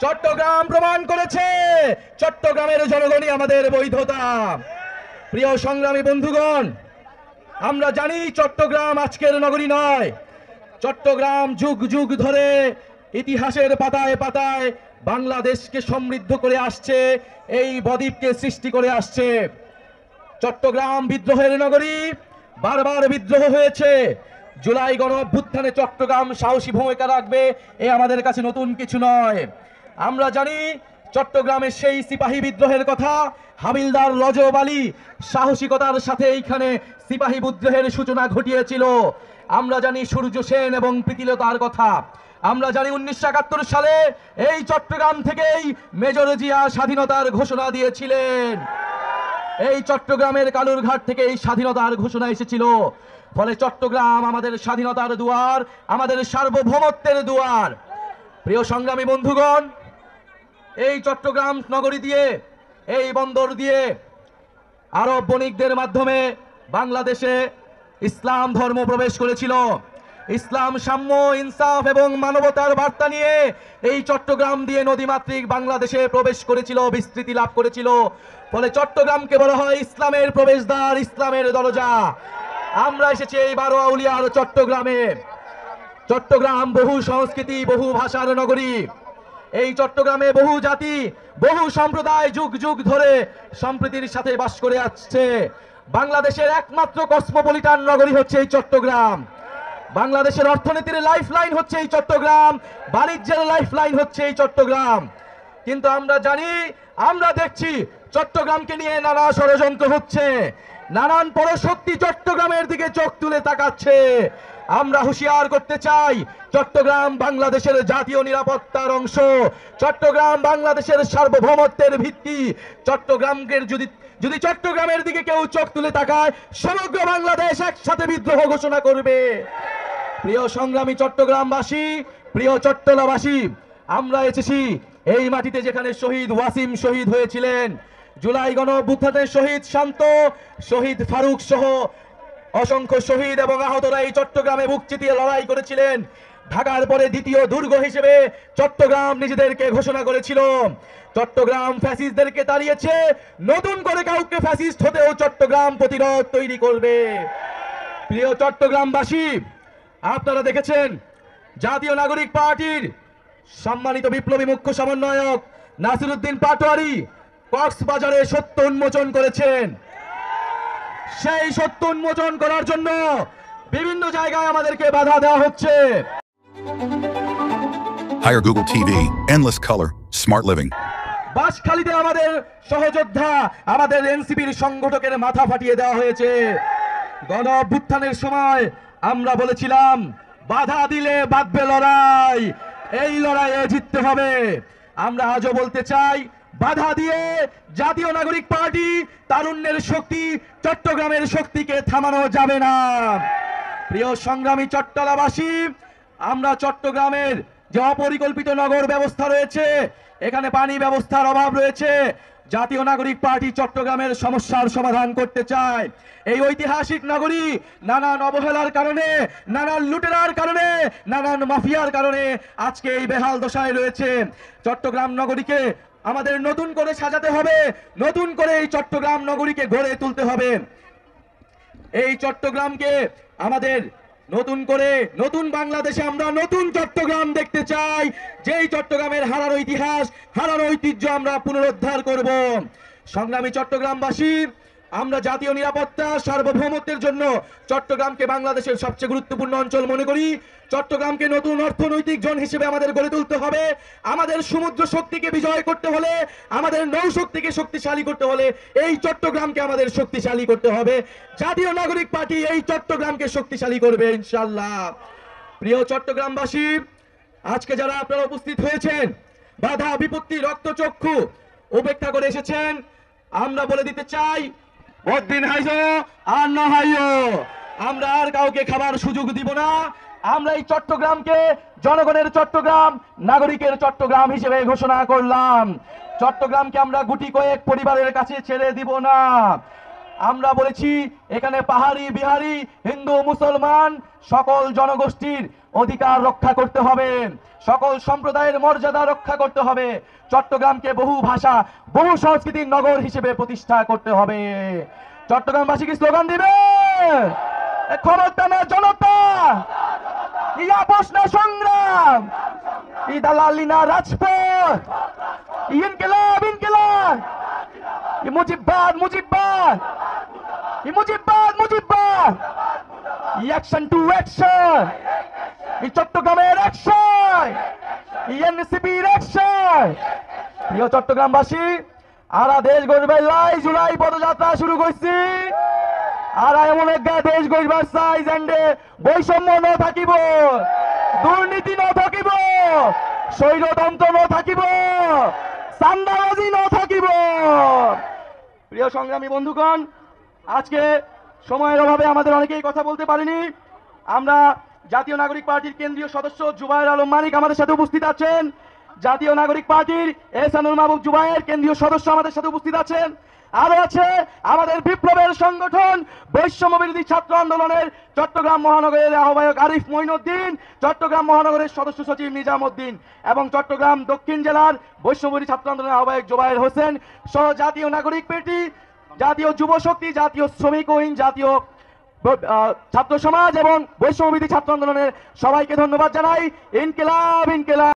চট্টগ্রাম প্রমাণ করেছে চট্টগ্রামের জনগণই আমাদের বৈধতা। প্রিয় সংগ্রামী বন্ধুগণ, আমরা জানি চট্টগ্রাম আজকের নগরী নয়। চট্টগ্রাম যুগ যুগ ধরে ইতিহাসের পাতায় পাতায় বাংলাদেশকে সমৃদ্ধ করে আসছে, এই বদ্বীপকে সৃষ্টি করে আসছে। চট্টগ্রাম বিদ্রোহের নগরী, বারবার বিদ্রোহ হয়েছে। জুলাই গণ অভ্যুত্থানে চট্টগ্রাম সাহসী ভূমিকা রাখবে, এ আমাদের কাছে নতুন কিছু নয়। আমরা জানি চট্টগ্রামের সেই সিপাহী বিদ্রোহের কথা, হাবিলদার রজব আলী সাহসিকতার সাথে এইখানে সিপাহী বিদ্রোহের সূচনা ঘটিয়েছিল। আমরা জানি সূর্য সেন এবং প্রীতিলতার কথা। আমরা জানি 1971 সালে এই চট্টগ্রাম থেকেই মেজর জিয়া স্বাধীনতার ঘোষণা দিয়েছিলেন। এই চট্টগ্রামের কালুরঘাট থেকে এই স্বাধীনতার ঘোষণা এসেছিল। ফলে চট্টগ্রাম আমাদের স্বাধীনতার দুয়ার, আমাদের সার্বভৌমত্বের দুয়ার। প্রিয় সংগ্রামী বন্ধুগণ, এই চট্টগ্রাম নগরী দিয়ে, এই বন্দর দিয়ে আরব বণিকদের মাধ্যমে বাংলাদেশে ইসলাম ধর্ম প্রবেশ করেছিল। ইসলাম, সাম্য, ইনসাফ এবং মানবতার বার্তা নিয়ে এই চট্টগ্রাম দিয়ে নদীমাতৃক বাংলাদেশে প্রবেশ করেছিল, বিস্তৃতি লাভ করেছিল। ফলে চট্টগ্রামকে বলা হয় ইসলামের প্রবেশদ্বার, ইসলামের দরজা। আমরা এসেছি এই 12 আউলিয়ার চট্টগ্রামে। চট্টগ্রাম বহু সংস্কৃতি, বহু ভাষার নগরী। এই চট্টগ্রামে বহু জাতি, বহু সম্প্রদায় যুগ যুগ ধরে সম্প্রীতির সাথে বাস করে আসছে। বাংলাদেশের একমাত্র কসমোপলিটান নগরী হচ্ছে এই চট্টগ্রাম। বাংলাদেশের অর্থনীতির লাইফলাইন হচ্ছে এই চট্টগ্রাম, বাণিজ্যের লাইফলাইন হচ্ছে এই চট্টগ্রাম। কিন্তু আমরা জানি, আমরা দেখছি চট্টগ্রামকে নিয়ে নানা ষড়যন্ত্র হচ্ছে, নানান পরশক্তি চট্টগ্রামের দিকে চোখ তুলে তাকাচ্ছে। আমরা হুঁশিয়ার করতে চাই, চট্টগ্রাম বাংলাদেশের জাতীয় নিরাপত্তার অংশ, চট্টগ্রাম বাংলাদেশের সার্বভৌমত্বের ভিত্তি। চট্টগ্রামকে যদি চট্টগ্রামের দিকে কেউ চোখ তুলে তাকায়, সমগ্র বাংলাদেশ একসাথে বিদ্রোহ ঘোষণা করবে। প্রিয় সংগ্রামী চট্টগ্রামবাসী, প্রিয় চট্টলাবাসী, আমরা এসেছি এই মাটিতে যেখানে শহীদ ওয়াসিম শহীদ হয়েছিলেন, জুলাই গণ অভ্যুত্থানে শহীদ শান্ত, শহীদ ফারুক সহ অসংখ্য শহীদ এবং আহতরা এই চট্টগ্রামে বুক চিতিয়ে লড়াই করেছিলেন। ঢাকার পরে দ্বিতীয় দুর্গ হিসেবে চট্টগ্রাম নিজেদেরকে ঘোষণা করেছিল। চট্টগ্রাম ফ্যাসিস্টদেরকে তাড়িয়েছে, নতুন করে কাউকে ফ্যাসিস্ট হতেও চট্টগ্রাম প্রতিরোধ তৈরি করবে। প্রিয় চট্টগ্রামবাসী, আপনারা দেখেছেন জাতীয় নাগরিক পার্টির সম্মানিত বিপ্লবী মুখ্য সমন্বয়ক নাসিরউদ্দিন পাটোয়ারি কক্সবাজারে সত্য উন্মোচন করেছেন। সেই সত্য উন্মোচন করার জন্য বিভিন্ন জায়গায় আমাদেরকে বাধা দেওয়া হচ্ছে। Hire Google TV, endless color, smart living. বাসখালীতে আমাদের সহযোদ্ধা, আমাদের এনসিপির সংগঠকের মাথা ফাটিয়ে দেওয়া হয়েছে। গণ অভ্যুত্থানের সময় আমরা বলেছিলাম, বাধা দিলে বাঁধবে লড়াই, এই লড়াইয়ে জিততে হবে। আমরা আজও বলতে চাই, বাধা দিয়ে জাতীয় নাগরিক পার্টি, তারুণ্যের শক্তি, চট্টগ্রামের শক্তিকে থামানো যাবে না। প্রিয় সংগ্রামী চট্টলাবাসী, আমরা চট্টগ্রামের যে অপরিকল্পিত নগর ব্যবস্থা রয়েছে, এখানে পানি ব্যবস্থার অভাব রয়েছে। জাতীয় নাগরিক পার্টি চট্টগ্রামের সমস্যার সমাধান করতে চায়। এই ঐতিহাসিক নগরী নানান অবহেলার কারণে, নানান লুটেরার কারণে, নানান মাফিয়ার কারণে আজকে এই বেহাল দশায় রয়েছে। চট্টগ্রাম নগরীকে আমাদের নতুন করে সাজাতে হবে, নতুন করে এই চট্টগ্রাম নগরীকে গড়ে তুলতে হবে। এই চট্টগ্রামকে আমাদের নতুন করে, নতুন বাংলাদেশে আমরা নতুন চট্টগ্রাম দেখতে চাই, যেই চট্টগ্রামের হারানো ইতিহাস, হারানো ঐতিহ্য আমরা পুনরুদ্ধার করব। সংগ্রামী চট্টগ্রামবাসী, আমরা জাতীয় নিরাপত্তা, সার্বভৌমত্বের জন্য চট্টগ্রামকে বাংলাদেশের সবচেয়ে গুরুত্বপূর্ণ অঞ্চল মনে করি। চট্টগ্রামকে নতুন অর্থনৈতিক জোন হিসেবে আমাদের গড়ে তুলতে হবে। আমাদের সমুদ্র শক্তিকে বিজয় করতে হলে, আমাদের নৌ শক্তিকে শক্তিশালী করতে হলে এই চট্টগ্রামকে আমাদের শক্তিশালী করতে হবে। জাতীয় নাগরিক পার্টি এই চট্টগ্রামকে শক্তিশালী করবে ইনশাআল্লাহ। প্রিয় চট্টগ্রামবাসী, আজকে যারা আপনারা উপস্থিত হয়েছেন, বাধা বিপত্তি রক্তচক্ষু উপেক্ষা করে এসেছেন, আমরা বলে দিতে চাই, বদিন হাইজো আর না হাইও, আমরা আর কাউকে খাবার সুযোগ দিব না। আমরা এই চট্টগ্রামকে জনগণের চট্টগ্রাম, নাগরিকের চট্টগ্রাম হিসেবে ঘোষণা করলাম। চট্টগ্রামকে আমরা গুটি কয়েক পরিবারের কাছে ছেড়ে দিব না। আমরা বলেছি এখানে পাহাড়ি বিহারি হিন্দু মুসলমান সকল জনগোষ্ঠীর অধিকার রক্ষা করতে হবে, সকল সম্প্রদায়ের মর্যাদা রক্ষা করতে হবে, চট্টগ্রামকে বহু ভাষা বহু সংস্কৃতির নগর হিসেবে প্রতিষ্ঠা করতে হবে। চট্টগ্রামবাসী কি স্লোগান দিবে? ক্ষমতা না জনতা, ই আপোষ না সংগ্রাম, ই দালালি না রাজপথ, ইনকিলাব ইনকিলাব, ই মুজিববাদ মুজিববাদ, ই মুজিববাদ মুজিববাদ, ই অ্যাকশন টু অ্যাকশন, ই চট্টগ্রামের অ্যাকশন, ই এনসিপির অ্যাকশন। প্রিয় চট্টগ্রামবাসী, আরা দেশ গড়বে লাই জুলাই পদযাত্রা শুরু করছি। আর এমন একটা দেশ গড়বার চাই যেন্ডে বৈষম্য ন থাকিব, দুর্নীতি ন থাকিব, স্বৈরতন্ত্র ন থাকিব, চান্দাবাজি ন থাকিব। প্রিয় সংগ্রামী বন্ধুগণ, আজকে সময়ের অভাবে আমাদের অনেকেই কথা বলতে পারিনি। আমরা জাতীয় নাগরিক পার্টির কেন্দ্রীয় সদস্য জুবায়ের আলম মানিক আমাদের সাথে উপস্থিত আছেন। জাতীয় নাগরিক পার্টির এহসানুল মাহবুব জুবায়ের কেন্দ্রীয় সদস্য আমাদের সাথে উপস্থিত আছেন। আরো আছে আমাদের বিপ্লবের সংগঠন বৈষম্য বিরোধী ছাত্র আন্দোলনের চট্টগ্রাম মহানগরের আহ্বায়ক আরিফ মঈনুদ্দিন, চট্টগ্রাম মহানগরের সদস্য সচিব নিজামউদ্দিন এবং চট্টগ্রাম দক্ষিণ জেলার বৈষম্য বিরোধী ছাত্র আন্দোলনের আহ্বায়ক জুবায়ের হোসেন সহ জাতীয় নাগরিক পার্টি, জাতীয় যুব শক্তি, জাতীয় শ্রমিক উইং, জাতীয় ছাত্র সমাজ এবং বৈষম্য বিরোধী ছাত্র আন্দোলনের সবাইকে ধন্যবাদ জানাই। ইনকিলাব ইনকিলাব।